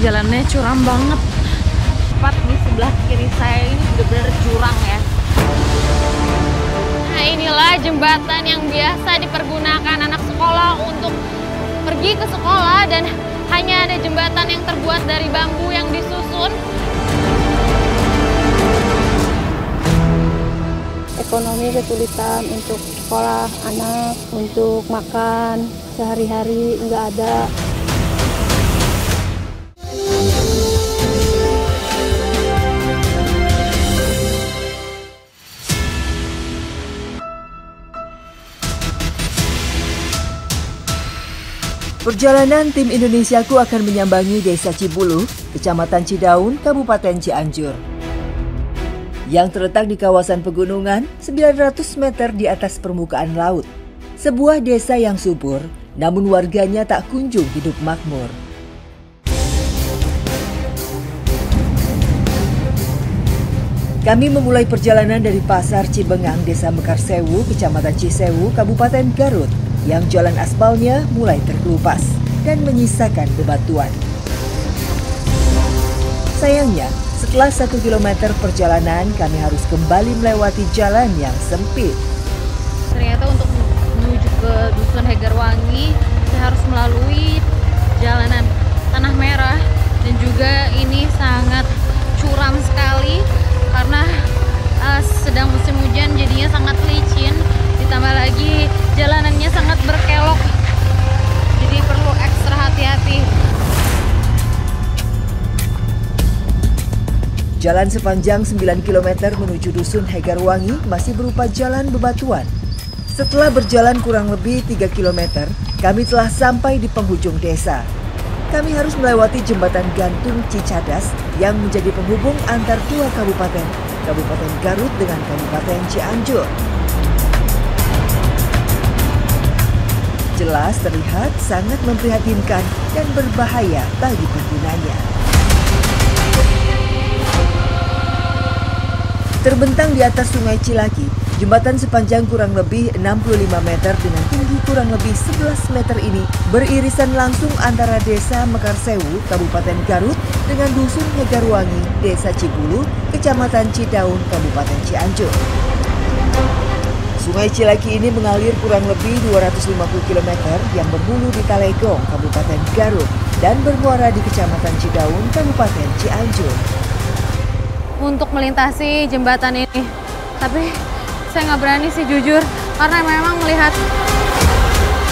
jalannya curam banget. Tepat di sebelah kiri saya ini benar-benar jurang ya. Nah, inilah jembatan yang biasa dipergunakan anak sekolah untuk pergi ke sekolah, dan hanya ada jembatan yang terbuat dari bambu yang disusun. Ekonomi kesulitan untuk sekolah anak, untuk makan sehari-hari nggak ada. Perjalanan tim Indonesiaku akan menyambangi Desa Cibulu, Kecamatan Cidaun, Kabupaten Cianjur, yang terletak di kawasan pegunungan 900 meter di atas permukaan laut. Sebuah desa yang subur, namun warganya tak kunjung hidup makmur. Kami memulai perjalanan dari Pasar Cibengang, Desa Mekarsewu, Kecamatan Cisewu, Kabupaten Garut, yang jalan aspalnya mulai terkelupas dan menyisakan bebatuan. Sayangnya, setelah 1 kilometer perjalanan, kami harus kembali melewati jalan yang sempit. Ternyata untuk menuju ke Dusun Hegarwangi, saya harus melalui jalanan tanah merah, dan juga ini sangat curam sekali karena sedang musim hujan, jadinya sangat licin. Ditambah lagi jalanannya sangat berkelok, jadi perlu ekstra hati-hati. Jalan sepanjang 9 km menuju Dusun Hegarwangi masih berupa jalan bebatuan. Setelah berjalan kurang lebih 3 km, kami telah sampai di penghujung desa. Kami harus melewati jembatan gantung Cicadas yang menjadi penghubung antar dua kabupaten, Kabupaten Garut dengan Kabupaten Cianjur. Jelas terlihat sangat memprihatinkan dan berbahaya bagi penggunanya. Terbentang di atas Sungai Cilaki, jembatan sepanjang kurang lebih 65 meter dengan tinggi kurang lebih 11 meter ini beririsan langsung antara Desa Mekarsewu, Kabupaten Garut dengan Dusun Hegarwangi, Desa Cibulu, Kecamatan Cidaun, Kabupaten Cianjur. Sungai Cilaki ini mengalir kurang lebih 250 km yang berhulu di Talegong, Kabupaten Garut, dan bermuara di Kecamatan Cidaun, Kabupaten Cianjur. Untuk melintasi jembatan ini, tapi saya nggak berani sih jujur, karena memang melihat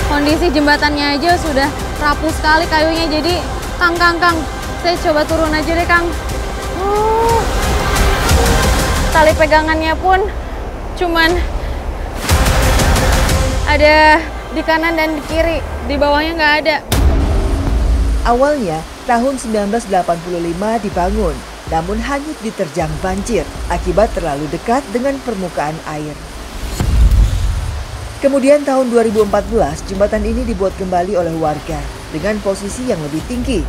kondisi jembatannya aja sudah rapuh sekali kayunya. Jadi Kang, saya coba turun aja deh Kang. Tali pegangannya pun cuman ada di kanan dan di kiri, di bawahnya nggak ada. Awalnya, tahun 1985 dibangun, namun hanyut diterjang banjir akibat terlalu dekat dengan permukaan air. Kemudian tahun 2014, jembatan ini dibuat kembali oleh warga dengan posisi yang lebih tinggi.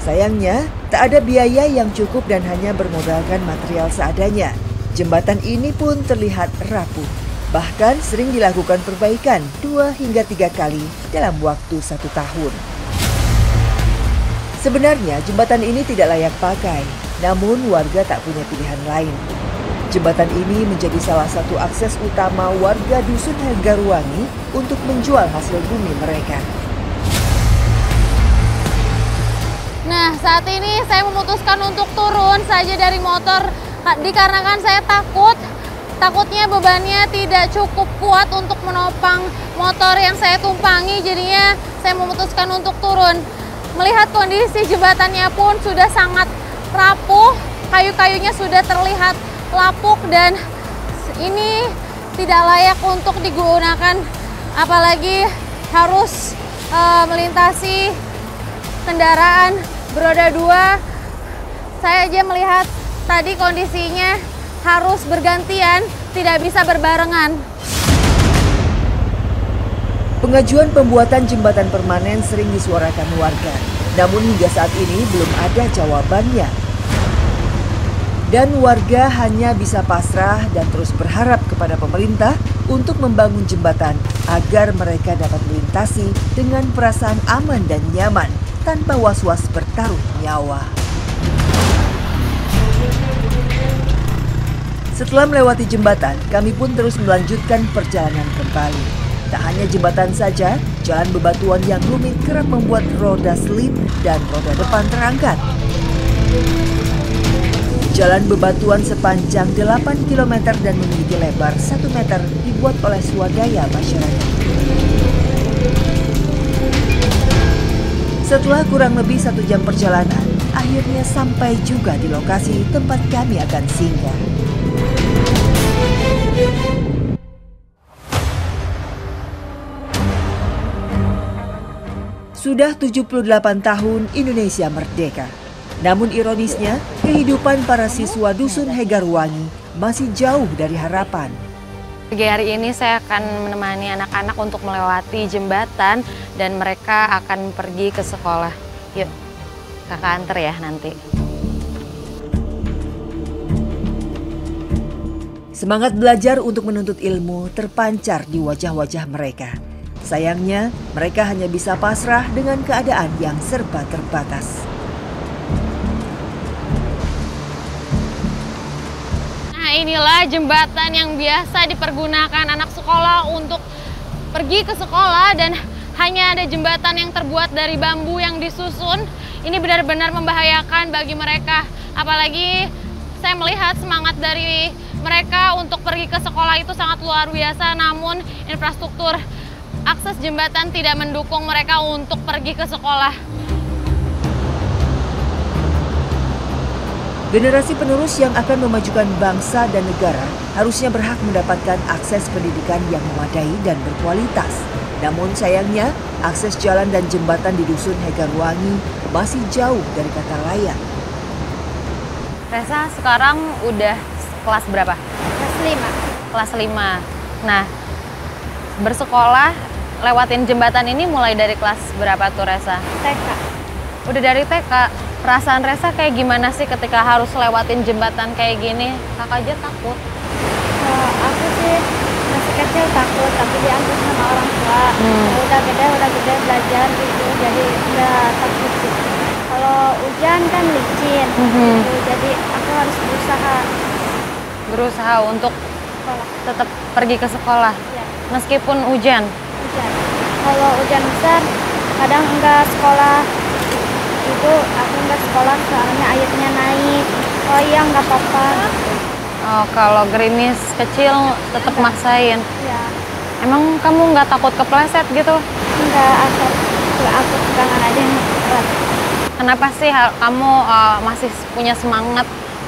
Sayangnya, tak ada biaya yang cukup dan hanya bermodalkan material seadanya. Jembatan ini pun terlihat rapuh. Bahkan sering dilakukan perbaikan 2 hingga 3 kali dalam waktu 1 tahun. Sebenarnya jembatan ini tidak layak pakai, namun warga tak punya pilihan lain. Jembatan ini menjadi salah satu akses utama warga Dusun Hegarwangi untuk menjual hasil bumi mereka. Nah, saat ini saya memutuskan untuk turun saja dari motor dikarenakan saya takutnya bebannya tidak cukup kuat untuk menopang motor yang saya tumpangi, jadinya saya memutuskan untuk turun. Melihat kondisi jembatannya pun sudah sangat rapuh, kayu-kayunya sudah terlihat lapuk dan ini tidak layak untuk digunakan, apalagi harus melintasi kendaraan beroda 2. Saya aja melihat tadi kondisinya harus bergantian, tidak bisa berbarengan. Pengajuan pembuatan jembatan permanen sering disuarakan warga, namun hingga saat ini belum ada jawabannya. Dan warga hanya bisa pasrah dan terus berharap kepada pemerintah untuk membangun jembatan agar mereka dapat melintasi dengan perasaan aman dan nyaman tanpa was-was bertaruh nyawa. Setelah melewati jembatan, kami pun terus melanjutkan perjalanan kembali. Tak hanya jembatan saja, jalan bebatuan yang rumit kerap membuat roda slip dan roda depan terangkat. Jalan bebatuan sepanjang 8 km dan memiliki lebar 1 meter dibuat oleh swadaya masyarakat. Setelah kurang lebih 1 jam perjalanan, akhirnya sampai juga di lokasi tempat kami akan singgah. Sudah 78 tahun Indonesia merdeka. Namun ironisnya, kehidupan para siswa Dusun Hegarwangi masih jauh dari harapan. Pagi hari ini saya akan menemani anak-anak untuk melewati jembatan dan mereka akan pergi ke sekolah. Yuk, kakak anter ya nanti. Semangat belajar untuk menuntut ilmu terpancar di wajah-wajah mereka. Sayangnya, mereka hanya bisa pasrah dengan keadaan yang serba terbatas. Nah, inilah jembatan yang biasa dipergunakan anak sekolah untuk pergi ke sekolah dan hanya ada jembatan yang terbuat dari bambu yang disusun. Ini benar-benar membahayakan bagi mereka. Apalagi saya melihat semangat dari mereka untuk pergi ke sekolah itu sangat luar biasa, namun infrastruktur akses jembatan tidak mendukung mereka untuk pergi ke sekolah. Generasi penerus yang akan memajukan bangsa dan negara harusnya berhak mendapatkan akses pendidikan yang memadai dan berkualitas. Namun sayangnya, akses jalan dan jembatan di Dusun Hegarwangi masih jauh dari kata layak. Reza sekarang udah kelas berapa? Kelas 5. Kelas 5. Nah, bersekolah lewatin jembatan ini mulai dari kelas berapa tuh Reza? TK. Udah dari TK. Perasaan Reza kayak gimana sih ketika harus lewatin jembatan kayak gini? Kakak aja takut. Aku sih masih kecil takut, tapi diantar sama orang tua. Udah gede belajar gitu, jadi udah takut sih. Kalau hujan kan licin, gitu, jadi aku harus Berusaha untuk sekolah. tetap pergi ke sekolah, Ya, meskipun hujan. hujan. Kalau hujan besar, kadang enggak sekolah. Itu aku enggak sekolah soalnya airnya naik. Oh iya, enggak apa-apa. Oh, kalau gerimis kecil tetap maksain. Ya, Emang kamu nggak takut kepleset gitu? enggak, aku pegangan aja yang berat. Kenapa sih kamu masih punya semangat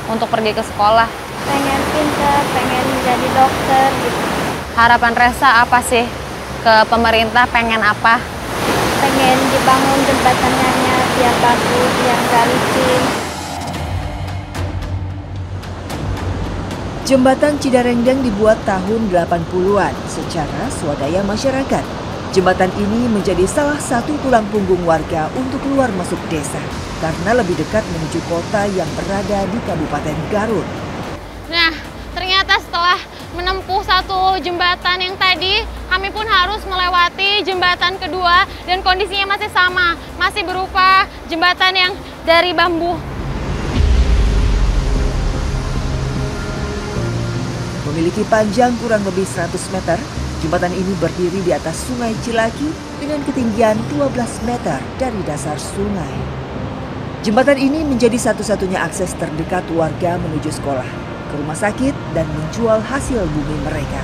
untuk pergi ke sekolah? Pengen pintar, pengen jadi dokter gitu. Harapan Reza apa sih ke pemerintah, pengen apa? Pengen dibangun jembatannya biar bagus, biar nggak licin. Jembatan Cidarendang dibuat tahun 80-an secara swadaya masyarakat. Jembatan ini menjadi salah satu tulang punggung warga untuk keluar masuk desa karena lebih dekat menuju kota yang berada di Kabupaten Garut. Nah, ternyata setelah menempuh satu jembatan yang tadi, kami pun harus melewati jembatan kedua dan kondisinya masih sama, masih berupa jembatan yang dari bambu. Memiliki panjang kurang lebih 100 meter, jembatan ini berdiri di atas Sungai Cilaki dengan ketinggian 12 meter dari dasar sungai. Jembatan ini menjadi satu-satunya akses terdekat warga menuju sekolah, ke rumah sakit, dan menjual hasil bumi mereka.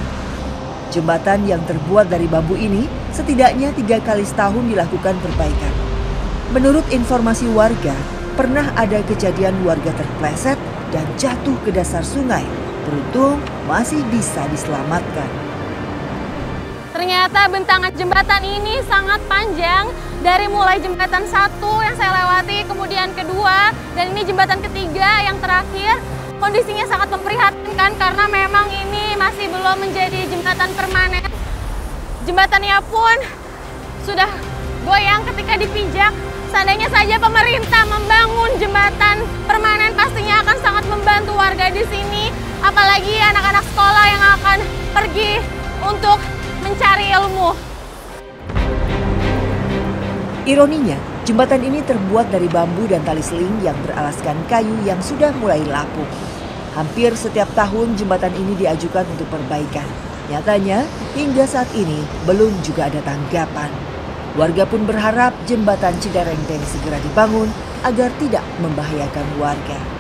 Jembatan yang terbuat dari bambu ini setidaknya 3 kali setahun dilakukan perbaikan. Menurut informasi warga, pernah ada kejadian warga terpleset dan jatuh ke dasar sungai. Beruntung masih bisa diselamatkan. Ternyata bentangan jembatan ini sangat panjang, dari mulai jembatan 1 yang saya lewati, kemudian kedua, dan ini jembatan ketiga yang terakhir. Kondisinya sangat memprihatinkan karena memang ini masih belum menjadi jembatan permanen. Jembatannya pun sudah goyang ketika dipijak. Seandainya saja pemerintah membangun jembatan permanen, pastinya akan sangat membantu warga di sini. Apalagi anak-anak sekolah yang akan pergi untuk mencari ilmu. Ironinya, Jembatan ini terbuat dari bambu dan tali seling yang beralaskan kayu yang sudah mulai lapuk. Hampir setiap tahun jembatan ini diajukan untuk perbaikan. Nyatanya, hingga saat ini belum juga ada tanggapan. Warga pun berharap jembatan Ciderengdeng segera dibangun agar tidak membahayakan warga.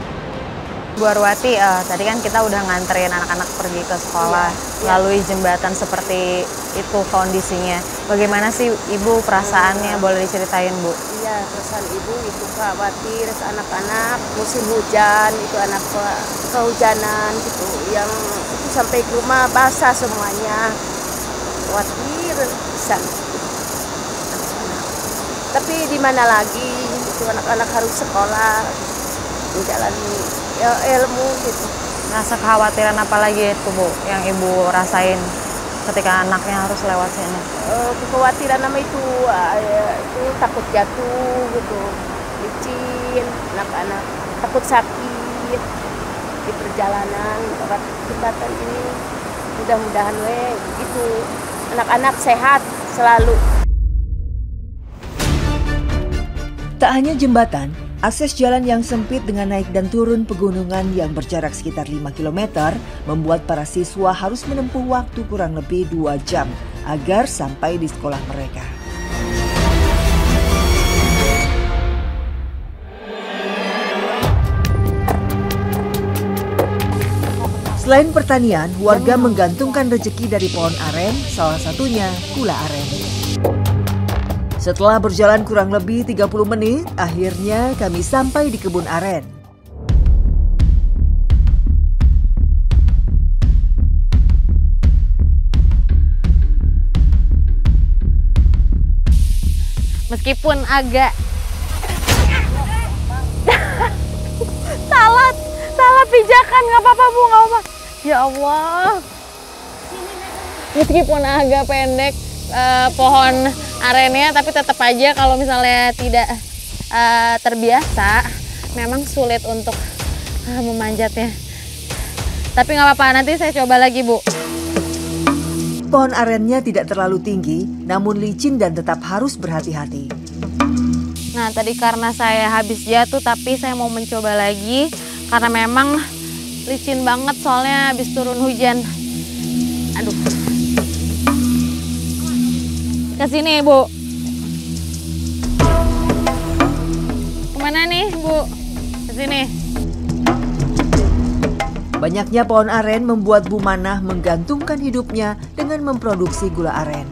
Bu Arwati, tadi kan kita udah nganterin anak-anak pergi ke sekolah melalui jembatan seperti itu kondisinya. Bagaimana sih Ibu perasaannya? Boleh diceritain, Bu? Iya, perasaan ibu itu khawatir anak-anak musim hujan, itu anak kehujanan gitu, yang itu sampai ke rumah basah semuanya. Khawatir bisa. Tapi di mana lagi, itu anak-anak harus sekolah, menjalani ilmu gitu. Rasa kekhawatiran apa lagi itu, Bu, yang Ibu rasain ketika anaknya harus lewat sini? Kekhawatiran nama itu takut jatuh gitu, licin, anak-anak takut sakit di perjalanan lewat jembatan ini. Mudah-mudahan itu anak-anak sehat selalu. Tak hanya jembatan, akses jalan yang sempit dengan naik dan turun pegunungan yang berjarak sekitar 5 km membuat para siswa harus menempuh waktu kurang lebih 2 jam agar sampai di sekolah mereka. Selain pertanian, warga menggantungkan rezeki dari pohon aren, salah satunya gula aren. Setelah berjalan kurang lebih 30 menit, akhirnya kami sampai di kebun aren. Meskipun agak salah pijakan, nggak apa-apa, Bu, nggak apa. Ya Allah. Meskipun agak pendek pohon arennya, tapi tetap aja kalau misalnya tidak terbiasa, memang sulit untuk memanjatnya. Tapi nggak apa-apa, nanti saya coba lagi, Bu. Pohon arennya tidak terlalu tinggi, namun licin dan tetap harus berhati-hati. Nah, tadi karena saya habis jatuh, tapi saya mau mencoba lagi karena memang licin banget soalnya habis turun hujan. Aduh. Ke sini, Bu. Kemana nih, Bu? Ke sini. Banyaknya pohon aren membuat Bu Manah menggantungkan hidupnya dengan memproduksi gula aren.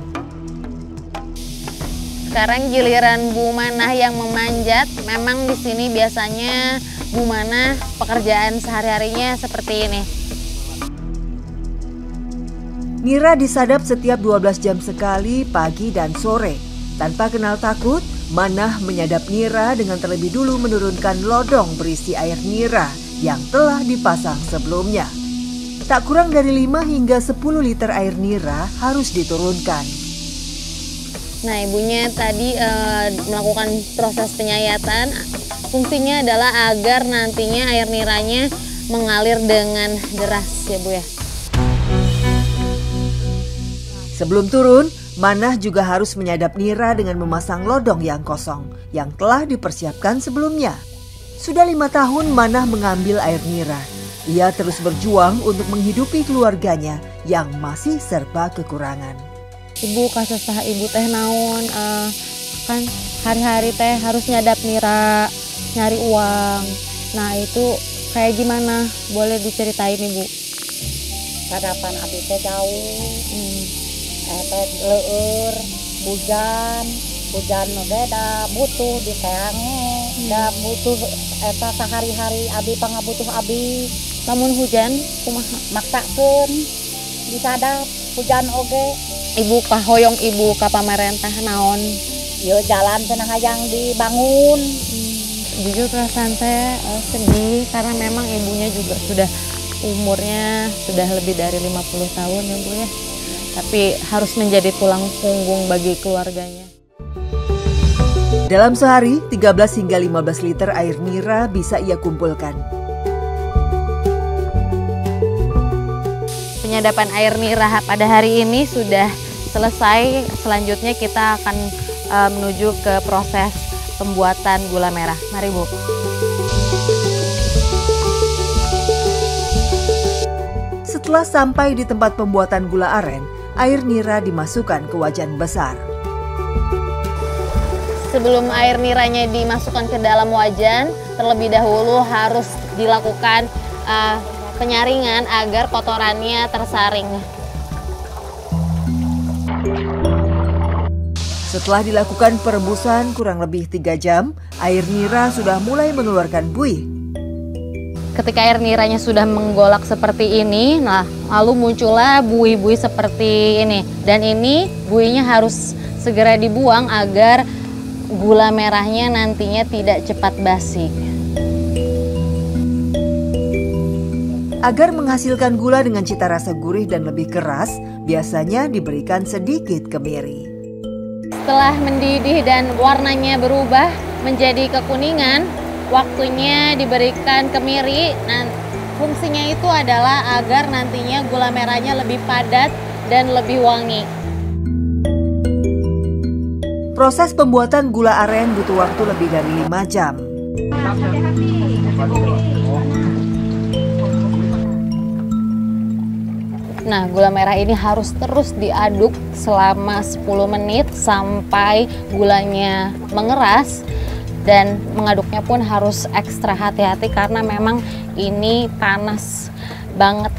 Sekarang giliran Bu Manah yang memanjat. Memang di sini biasanya Bu Manah pekerjaan sehari-harinya seperti ini. Nira disadap setiap 12 jam sekali pagi dan sore. Tanpa kenal takut, Manah menyadap Nira dengan terlebih dulu menurunkan lodong berisi air nira yang telah dipasang sebelumnya. Tak kurang dari 5 hingga 10 liter air nira harus diturunkan. Nah, ibunya tadi melakukan proses penyayatan. Fungsinya adalah agar nantinya air niranya mengalir dengan deras, ya Bu ya. Sebelum turun, Manah juga harus menyadap nira dengan memasang lodong yang kosong yang telah dipersiapkan sebelumnya. Sudah 5 tahun Manah mengambil air nira. Ia terus berjuang untuk menghidupi keluarganya yang masih serba kekurangan. Ibu kasus sah ibu teh naon, kan hari-hari teh harus nyadap nira, nyari uang. Nah itu kayak gimana? Boleh diceritain, Ibu? Sarapan abdi teh jauh. Teh leur, hujan oge da butuh di teange, da butuh eta sehari-hari abdi pangabutuh abdi. Lamun hujan kumaha? Maksakeun disadap hujan oge. Ibu kahoyong ibu ka pamarentah naon? Yo jalan cenah hayang dibangun. Jujur perasaan saya sedih karena memang ibunya juga sudah umurnya sudah lebih dari 50 tahun ya Bu ya. Tapi harus menjadi tulang punggung bagi keluarganya. Dalam sehari, 13 hingga 15 liter air nira bisa ia kumpulkan. Penyadapan air nira pada hari ini sudah selesai. Selanjutnya kita akan menuju ke proses pembuatan gula merah. Mari Bu. Setelah sampai di tempat pembuatan gula aren, air nira dimasukkan ke wajan besar. Sebelum air niranya dimasukkan ke dalam wajan, terlebih dahulu harus dilakukan penyaringan agar kotorannya tersaring. Setelah dilakukan perebusan kurang lebih 3 jam, air nira sudah mulai mengeluarkan buih. Ketika air niranya sudah menggolak seperti ini, nah lalu muncullah buih-buih seperti ini. Dan ini buihnya harus segera dibuang agar gula merahnya nantinya tidak cepat basi. Agar menghasilkan gula dengan cita rasa gurih dan lebih keras, biasanya diberikan sedikit kemiri. Setelah mendidih dan warnanya berubah menjadi kekuningan, waktunya diberikan kemiri. Nah, fungsinya itu adalah agar nantinya gula merahnya lebih padat dan lebih wangi. Proses pembuatan gula aren butuh waktu lebih dari 5 jam. Nah, gula merah ini harus terus diaduk selama 10 menit sampai gulanya mengeras. Dan mengaduknya pun harus ekstra hati-hati karena memang ini panas banget.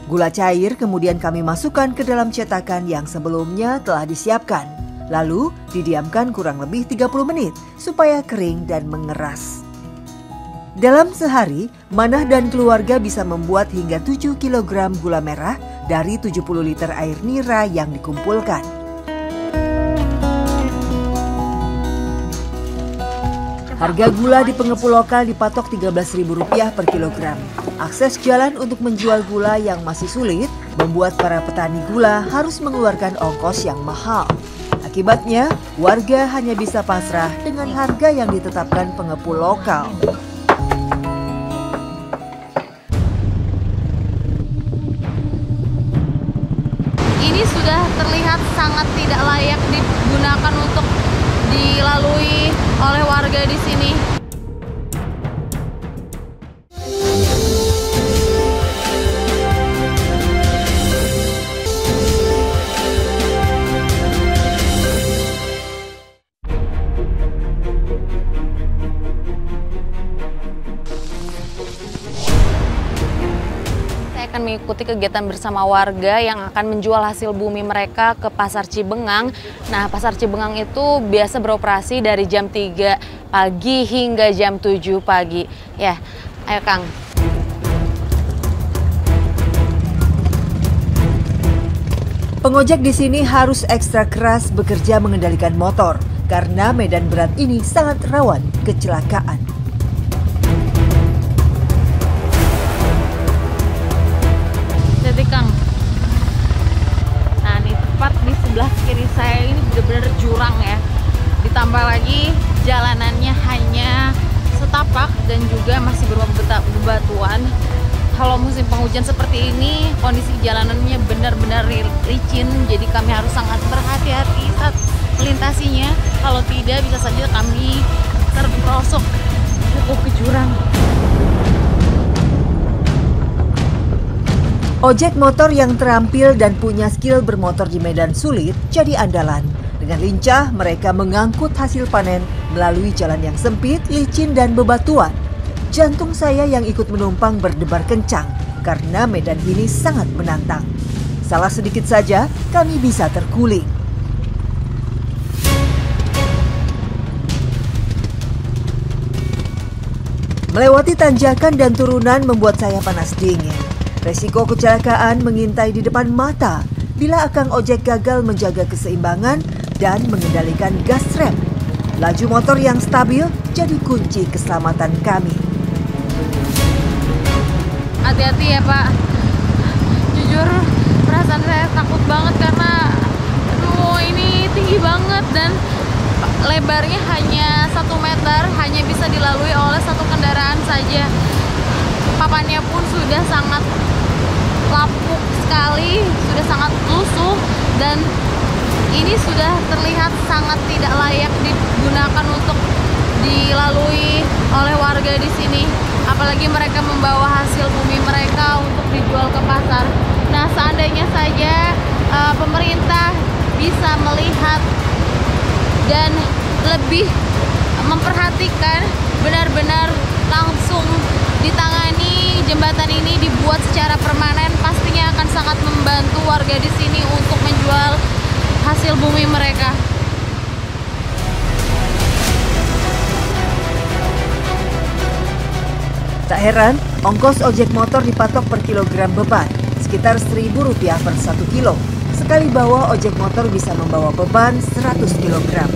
Gula cair kemudian kami masukkan ke dalam cetakan yang sebelumnya telah disiapkan. Lalu didiamkan kurang lebih 30 menit supaya kering dan mengeras. Dalam sehari, Manah dan keluarga bisa membuat hingga 7 kg gula merah dari 70 liter air nira yang dikumpulkan. Harga gula di pengepul lokal dipatok Rp13.000 per kilogram. Akses jalan untuk menjual gula yang masih sulit membuat para petani gula harus mengeluarkan ongkos yang mahal. Akibatnya, warga hanya bisa pasrah dengan harga yang ditetapkan pengepul lokal. Ini sudah terlihat sangat tidak layak digunakan untuk dilalui oleh warga di sini. Akan mengikuti kegiatan bersama warga yang akan menjual hasil bumi mereka ke Pasar Cibengang. Nah, Pasar Cibengang itu biasa beroperasi dari jam 3 pagi hingga jam 7 pagi. Ya, ayo Kang. Pengojek di sini harus ekstra keras bekerja mengendalikan motor karena medan berat ini sangat rawan kecelakaan. Jadi Kang, nah ini tepat di sebelah kiri saya ini benar-benar jurang ya. Ditambah lagi jalanannya hanya setapak dan juga masih berbatuan. Kalau musim penghujan seperti ini, kondisi jalanannya benar-benar licin. Jadi kami harus sangat berhati-hati saat melintasinya. Kalau tidak bisa saja kami terperosok ke jurang. Ojek motor yang terampil dan punya skill bermotor di medan sulit jadi andalan. Dengan lincah mereka mengangkut hasil panen melalui jalan yang sempit, licin dan bebatuan. Jantung saya yang ikut menumpang berdebar kencang karena medan ini sangat menantang. Salah sedikit saja kami bisa terguling. Melewati tanjakan dan turunan membuat saya panas dingin. Resiko kecelakaan mengintai di depan mata bila akang ojek gagal menjaga keseimbangan dan mengendalikan gas rem. Laju motor yang stabil jadi kunci keselamatan kami. Hati-hati ya Pak. Jujur perasaan saya takut banget karena ini tinggi banget dan lebarnya hanya 1 meter, hanya bisa dilalui oleh 1 kendaraan saja. Papannya pun sudah sangat lapuk sekali, sudah sangat lusuh dan ini sudah terlihat sangat sangat tidak layak digunakan untuk dilalui oleh warga di sini. Apalagi mereka membawa hasil bumi mereka untuk dijual ke pasar. Nah, seandainya saja pemerintah bisa melihat dan lebih memperhatikan, benar-benar langsung ditangani, jembatan ini dibuat secara permanen, pastinya akan sangat membantu warga di sini untuk menjual hasil bumi mereka. Tak heran, ongkos ojek motor dipatok per kilogram beban, sekitar Rp1.000 per 1 kilo. Sekali bawa ojek motor bisa membawa beban 100 kg.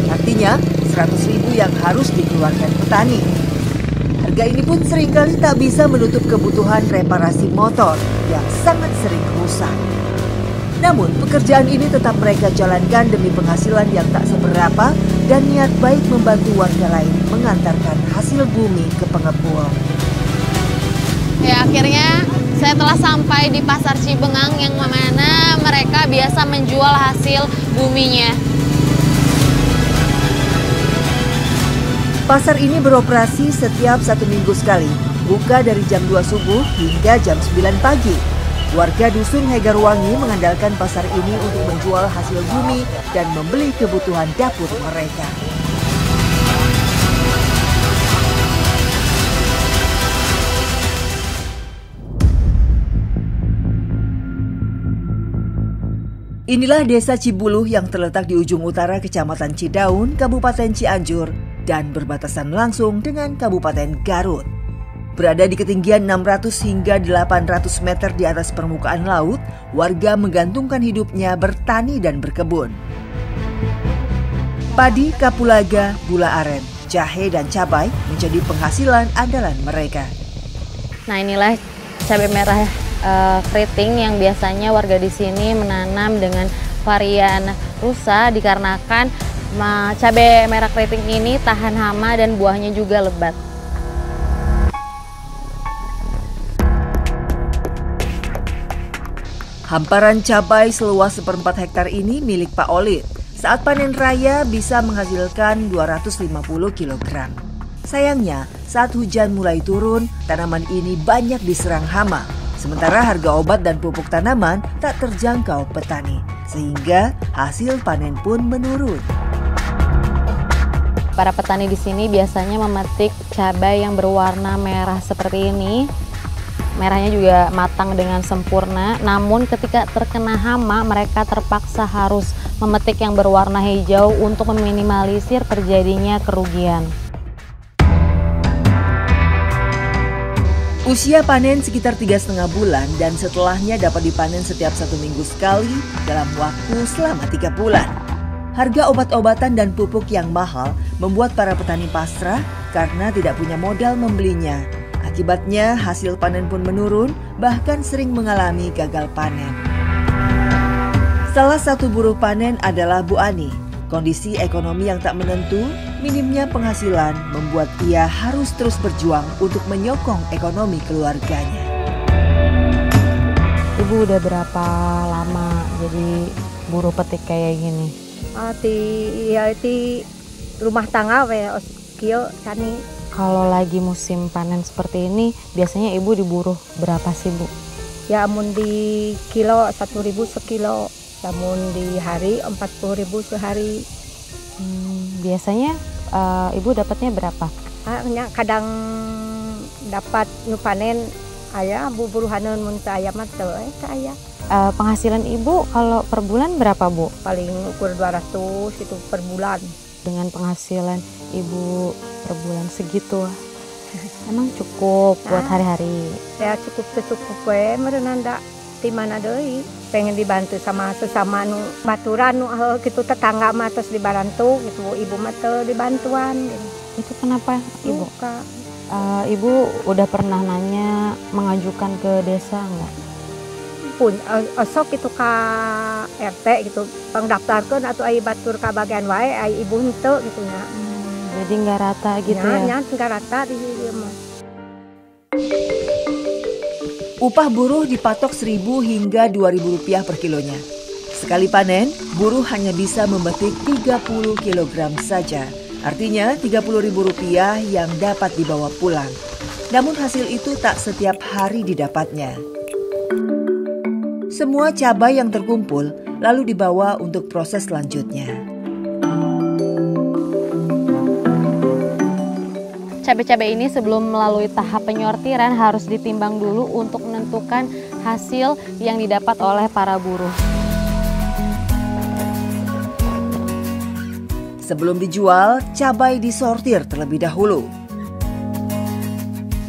Artinya, 100.000 yang harus dikeluarkan petani. Harga ini pun seringkali tak bisa menutup kebutuhan reparasi motor yang sangat sering rusak. Namun, pekerjaan ini tetap mereka jalankan demi penghasilan yang tak seberapa dan niat baik membantu warga lain mengantarkan hasil bumi ke pengepul. Ya, akhirnya saya telah sampai di Pasar Cibengang yang mana mereka biasa menjual hasil buminya. Pasar ini beroperasi setiap 1 minggu sekali, buka dari jam 2 subuh hingga jam 9 pagi. Warga Dusun Hegarwangi mengandalkan pasar ini untuk menjual hasil bumi dan membeli kebutuhan dapur mereka. Inilah Desa Cibuluh yang terletak di ujung utara Kecamatan Cidaun, Kabupaten Cianjur, dan berbatasan langsung dengan Kabupaten Garut. Berada di ketinggian 600 hingga 800 meter di atas permukaan laut, warga menggantungkan hidupnya bertani dan berkebun. Padi, kapulaga, gula aren, jahe, dan cabai menjadi penghasilan andalan mereka. Nah, inilah cabai merah keriting yang biasanya warga di sini menanam dengan varian rusa dikarenakan cabai merah keriting ini tahan hama dan buahnya juga lebat. Hamparan cabai seluas 1/4 hektar ini milik Pak Olid. Saat panen raya bisa menghasilkan 250 kg. Sayangnya, saat hujan mulai turun, tanaman ini banyak diserang hama. Sementara harga obat dan pupuk tanaman tak terjangkau petani, sehingga hasil panen pun menurun. Para petani di sini biasanya memetik cabai yang berwarna merah seperti ini. Merahnya juga matang dengan sempurna, namun ketika terkena hama mereka terpaksa harus memetik yang berwarna hijau untuk meminimalisir terjadinya kerugian. Usia panen sekitar 3,5 bulan dan setelahnya dapat dipanen setiap 1 minggu sekali dalam waktu selama 3 bulan. Harga obat-obatan dan pupuk yang mahal membuat para petani pasrah karena tidak punya modal membelinya. Akibatnya hasil panen pun menurun, bahkan sering mengalami gagal panen. Salah satu buruh panen adalah Bu Ani. Kondisi ekonomi yang tak menentu, minimnya penghasilan membuat ia harus terus berjuang untuk menyokong ekonomi keluarganya. Ibu udah berapa lama jadi buruh petik kayak gini? Di rumah tangga kio tani. Kalau lagi musim panen seperti ini, biasanya ibu diburuh berapa sih, Bu? Ya amun di kilo 1.000 sekilo, namun di hari 40.000 sehari. Biasanya ibu dapatnya berapa? Kadang dapat nu panen aya buburuhaneun mun saya mah teu aya. Penghasilan ibu kalau per bulan berapa, Bu? Paling ukur 200 itu per bulan. Dengan penghasilan ibu per bulan segitu, emang cukup buat hari-hari? Ya cukup we meureun da di mana deui. Pengen dibantu sama sesama nu baturan nu kitu tetangga mah terus dibantu gitu, ibu mah teu dibantuan gitu. Itu kenapa, Ibu? Ibu udah pernah nanya mengajukan ke desa enggak? Pun sok itu ka RT gitu, pangdaftarkeun atuh aya batur ka bagian wae, aya ibu henteu gitu nya. Jadi nggak rata gitu ya? Nya nggak rata di dieu mah. Upah buruh dipatok Rp1.000 hingga Rp2.000 per kilonya. Sekali panen, buruh hanya bisa memetik 30 kg saja. Artinya Rp30.000 yang dapat dibawa pulang. Namun hasil itu tak setiap hari didapatnya. Semua cabai yang terkumpul lalu dibawa untuk proses selanjutnya. Cabai-cabai ini sebelum melalui tahap penyortiran harus ditimbang dulu untuk menentukan hasil yang didapat oleh para buruh. Sebelum dijual, cabai disortir terlebih dahulu.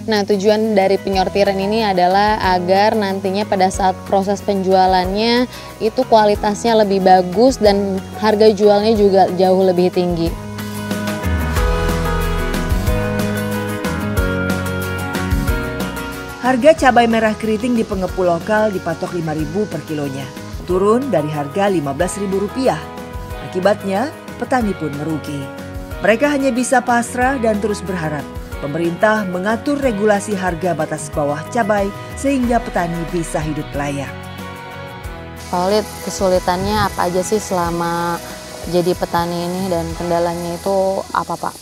Nah, tujuan dari penyortiran ini adalah agar nantinya pada saat proses penjualannya itu kualitasnya lebih bagus dan harga jualnya juga jauh lebih tinggi. Harga cabai merah keriting di pengepul lokal dipatok Rp5.000 per kilonya, turun dari harga Rp15.000. Akibatnya, petani pun merugi. Mereka hanya bisa pasrah dan terus berharap pemerintah mengatur regulasi harga batas bawah cabai sehingga petani bisa hidup layak. Pak Olid, kesulitannya apa aja sih selama jadi petani ini dan kendalanya itu apa, Pak?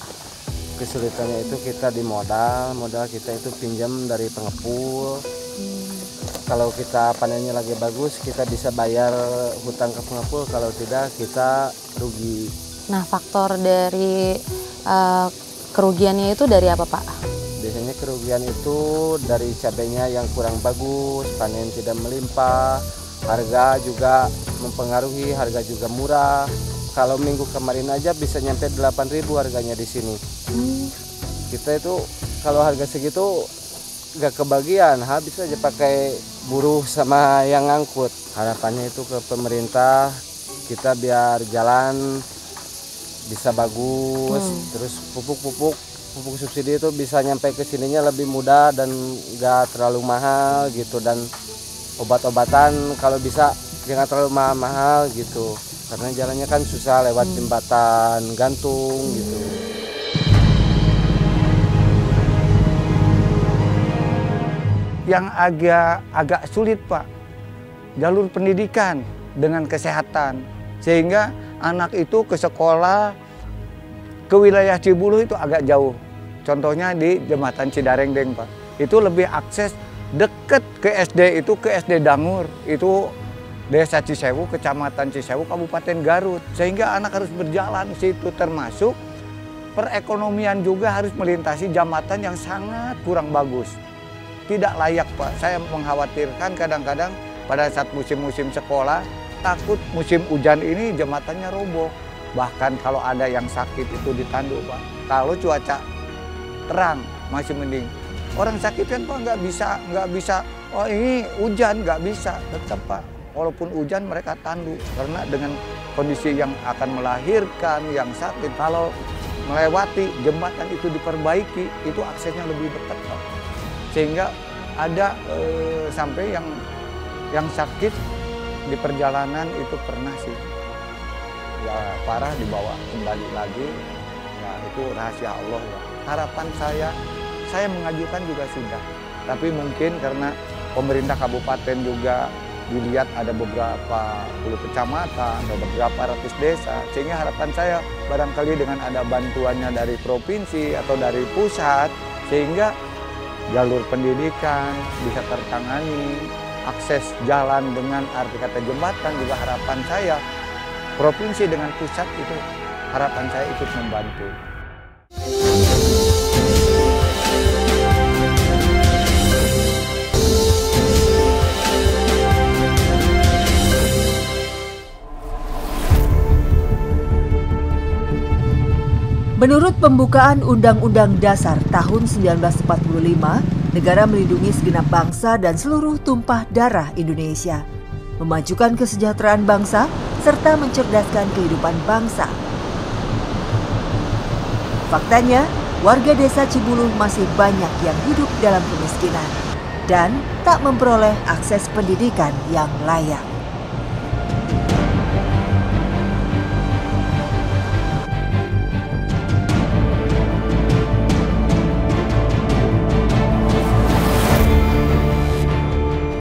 Kesulitannya itu kita di modal kita itu pinjam dari pengepul. Kalau kita panennya lagi bagus, kita bisa bayar hutang ke pengepul, kalau tidak kita rugi. Nah, faktor dari kerugiannya itu dari apa, Pak? Biasanya kerugian itu dari cabainya yang kurang bagus, panen tidak melimpah, harga juga mempengaruhi, harga juga murah. Kalau minggu kemarin aja bisa nyampe 8.000 harganya di sini. Kita itu kalau harga segitu gak kebagian, habis aja pakai buruh sama yang ngangkut. Harapannya itu ke pemerintah, kita biar jalan bisa bagus, terus pupuk subsidi itu bisa nyampe ke sininya lebih mudah dan gak terlalu mahal gitu, dan obat-obatan kalau bisa jangan terlalu mahal gitu, karena jalannya kan susah lewat jembatan gantung gitu. Yang agak sulit, Pak, jalur pendidikan dengan kesehatan, sehingga anak itu ke sekolah ke wilayah Cibuluh itu agak jauh. Contohnya di Jembatan Cidarengdeng, Pak, itu lebih akses deket ke SD, itu ke SD Dangur, itu Desa Cisewu, Kecamatan Cisewu, Kabupaten Garut, sehingga anak harus berjalan situ, termasuk perekonomian juga harus melintasi jembatan yang sangat kurang bagus. Tidak layak, Pak. Saya mengkhawatirkan kadang-kadang pada saat musim-musim sekolah, takut musim hujan ini jembatannya roboh. Bahkan kalau ada yang sakit itu ditandu, Pak. Kalau cuaca terang masih mending. Orang sakit kan, Pak, nggak bisa. Oh ini hujan, nggak bisa. Tetap, Pak. Walaupun hujan mereka tandu karena dengan kondisi yang akan melahirkan, yang sakit. Kalau melewati jembatan itu diperbaiki, itu aksesnya lebih dekat, Pak. Sehingga ada sampai yang sakit di perjalanan itu pernah sih, ya parah dibawa kembali lagi, ya itu rahasia Allah ya. Harapan saya mengajukan juga sudah, tapi mungkin karena pemerintah kabupaten juga dilihat ada beberapa puluh kecamatan, ada beberapa ratus desa, sehingga harapan saya barangkali dengan ada bantuannya dari provinsi atau dari pusat, sehingga jalur pendidikan bisa tertangani, akses jalan dengan arti kata jembatan juga harapan saya, provinsi dengan pusat itu harapan saya ikut membantu. Menurut pembukaan Undang-Undang Dasar tahun 1945, negara melindungi segenap bangsa dan seluruh tumpah darah Indonesia, memajukan kesejahteraan bangsa, serta mencerdaskan kehidupan bangsa. Faktanya, warga desa Cibuluh masih banyak yang hidup dalam kemiskinan dan tak memperoleh akses pendidikan yang layak.